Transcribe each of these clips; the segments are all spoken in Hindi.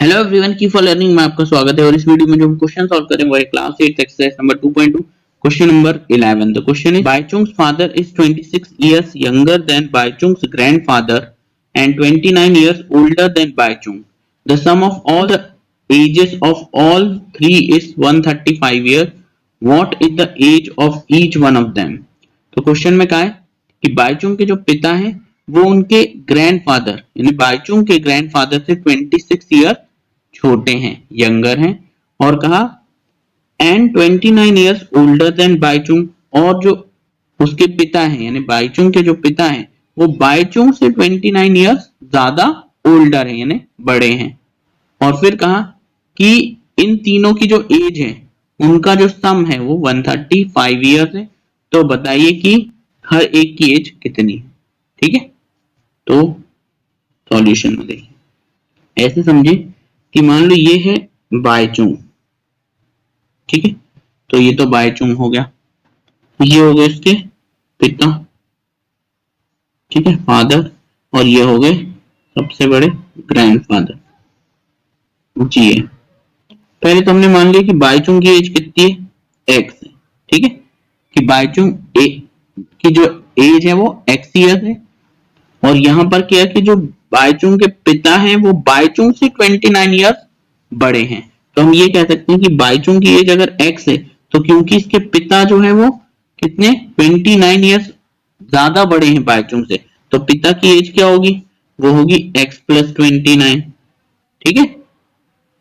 हेलो एवरीवन, की फॉर लर्निंग में आपका स्वागत है। और इस वीडियो में जो हम क्वेश्चन सॉल्व करेंगे वो है class 8 exercise number 2.2 question number 11। The question is Baichung's father is 26 years younger than Baichung's grandfather and 29 years older than Baichung. The sum of all the ages of all three is 135 years. What is the age of each one of them? तो क्वेश्चन में कहा है कि बाईचुंग के जो पिता हैं वो उनके ग्रैंडफादर यानी बाईचुंग के ग्रैंडफादर से 26 ईयर छोटे हैं, यंगर हैं, और कहा and 29 years older than Bhaichung, और जो उसके पिता हैं यानी बाईचुंग के जो पिता हैं वो बाईचुंग से 29 ईयर्स ज्यादा ओल्डर है यानी बड़े हैं। और फिर कहा कि इन तीनों की जो एज है उनका जो सम है वो 135 ईयर्स है। तो बताइए कि हर एक की एज कितनी है। ठीक है, तो सॉल्यूशन में देखिए, ऐसे समझे कि मान लो ये है बाईचुंग, ठीक है, तो ये तो बाईचुंग हो गया, ये हो गए इसके पिता, ठीक है, फादर, और ये हो गए सबसे बड़े ग्रैंडफादर जी है। पहले तो हमने मान लिया कि बाईचुंग की एज कितनी है, एक्स है, ठीक है, कि बाईचुंग की जो एज है वो एक्स ईयर्स है। और यहां पर क्या है कि जो बाईचुंग के पिता हैं वो बाईचुंग से 29 ईयर्स बड़े हैं। तो हम ये कह सकते हैं कि बाईचुंग की एज अगर x है तो क्योंकि इसके पिता जो है वो कितने 29 ईयर्स ज्यादा बड़े हैं बाईचुंग से, तो पिता की एज क्या होगी, वो होगी x प्लस 29। ठीक है,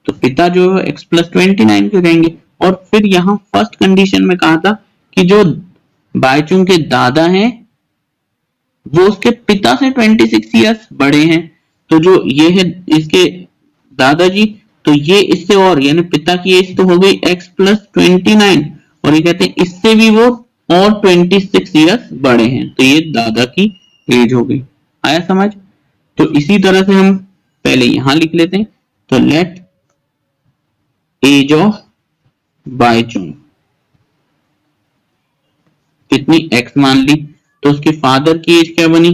तो पिता जो है x प्लस 29 के रहेंगे। और फिर यहाँ फर्स्ट कंडीशन में कहा था कि जो बाईचुंग के दादा हैं वो उसके पिता से 26 ईयर्स बड़े हैं। तो जो ये है इसके दादाजी, तो ये इससे और यानी पिता की एज तो हो गई x प्लस 29, और ये कहते हैं इससे भी वो और 26 ईयर्स बड़े हैं, तो ये दादा की एज हो गई। आया समझ? तो इसी तरह से हम पहले यहां लिख लेते हैं, तो लेट एज ऑफ बाईचुंग कितनी x मान ली, तो उसके फादर की एज क्या बनी,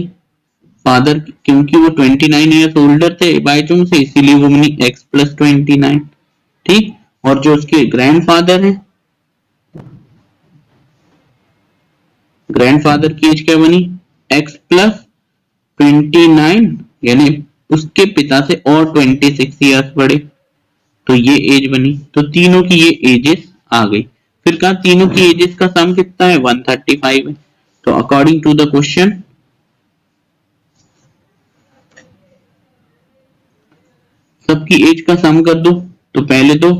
फादर क्योंकि वो 29 ईयर्स ओल्डर थे बाईचुंग से इसीलिए वो बनी x प्लस 29। ठीक, और जो उसके ग्रैंडफादर है, ग्रैंडफादर की एज क्या बनी x प्लस 29 यानी उसके पिता से और 26 ईयर्स बड़े, तो ये एज बनी। तो तीनों की ये एजेस आ गई। फिर कहा तीनों की एजेस का सम कितना है 135 है। तो अकॉर्डिंग टू द क्वेश्चन सबकी एज का सम कर दो। तो पहले तो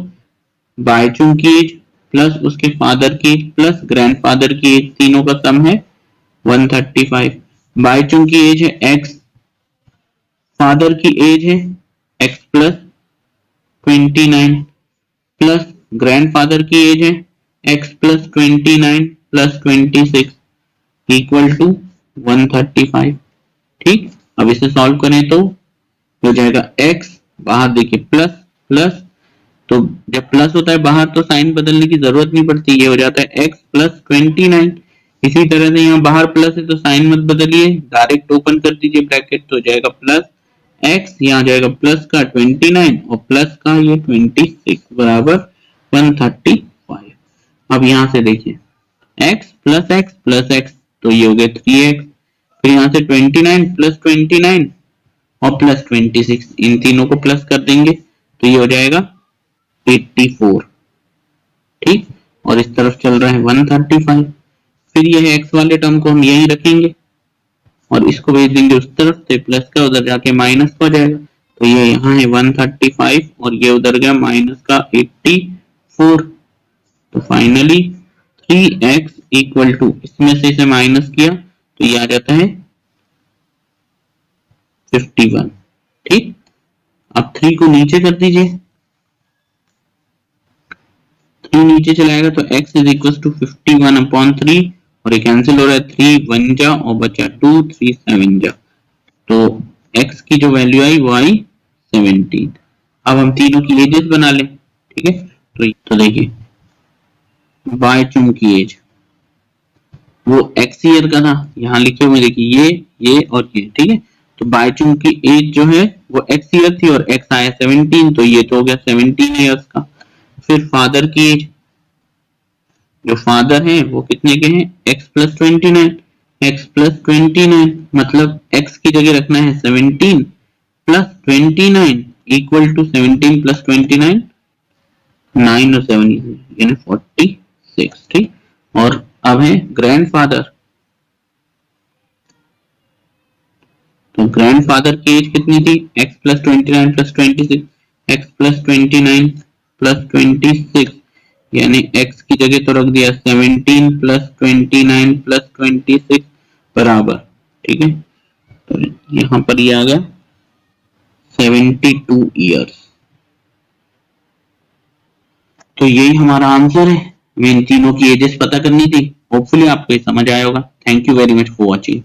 बाईचुंग की एज प्लस उसके फादर की एज प्लस ग्रैंडफादर की एज, तीनों का सम है 135। बाईचुंग की एज है x, फादर की एज है x प्लस 29 प्लस ग्रैंडफादर की एज है x plus 29 plus 26 equal to 135। ठीक, अब इसे सॉल्व करें तो हो जाएगा x, बाहर देखिए प्लस प्लस, तो जब प्लस होता है बाहर तो साइन बदलने की जरूरत नहीं पड़ती, ये हो जाता है x प्लस 29। इसी तरह से यहाँ बाहर प्लस है तो साइन मत बदलिए, डायरेक्ट ओपन कर दीजिए ब्रैकेट, तो हो जाएगा प्लस x, यहाँ जाएगा प्लस का 29 और प्लस का ये 26 बराबर 135। अब यहाँ से देखिए x प्लस x तो ये हो गया 3x, फिर यहाँ से 29 प्लस 29 और प्लस 26, इन तीनों को प्लस कर देंगे तो ये हो जाएगा 84। ठीक, और इस तरफ चल रहा है 135। फिर ये x वाले टर्म को हम यहीं रखेंगे और इसको भेज देंगे उस तरफ से, प्लस का उधर जाके माइनस हो जाएगा, तो ये यहाँ है 135 और ये उधर गया माइनस का 84। तो फाइनली 3x इक्वल टू, इसमें से इसे माइनस किया तो ये आ जाता है 51। ठीक, अब 3 को नीचे कर दीजिए, 3 नीचे चलाएगा तो x is equal to 51 upon 3, और ये कैंसिल हो रहा है, 3 1 जा और बचा 2, 3 7 जा, तो x की जो वैल्यू आई वो आई 17। अब हम तीनों की एजेस बना लें। ठीक है, तो देखिए बाईचुंग की एज वो x ईयर का था, यहाँ लिखे हुए देखिए ये और ये, ठीक है, तो बाईचुंग की एज जो है वो x ईयर थी और x आया 17, तो ये तो हो गया 17 ईयर्स का। फिर फादर की एज, जो फादर है वो कितने के हैं, x प्लस 29, x प्लस 29 मतलब x की जगह रखना है 17 प्लस 29 इक्वल टू 17 प्लस 29, 9 और 7 यानी 46, ठीक। और अब है ग्रैंडफादर, तो ग्रैंडफादर की एज कितनी थी, x plus 29 plus 26, x plus 29 plus 26 यानी x की जगह तो रख दिया 17 प्लस 29 प्लस 26 बराबर, ठीक है। तो यहाँ पर ये आ गया 72 ईयर्स। तो यही हमारा आंसर है। मेन तीनों की एजेस पता करनी थी। होपफुली आपको ये समझ आया होगा। Thank you very much for watching.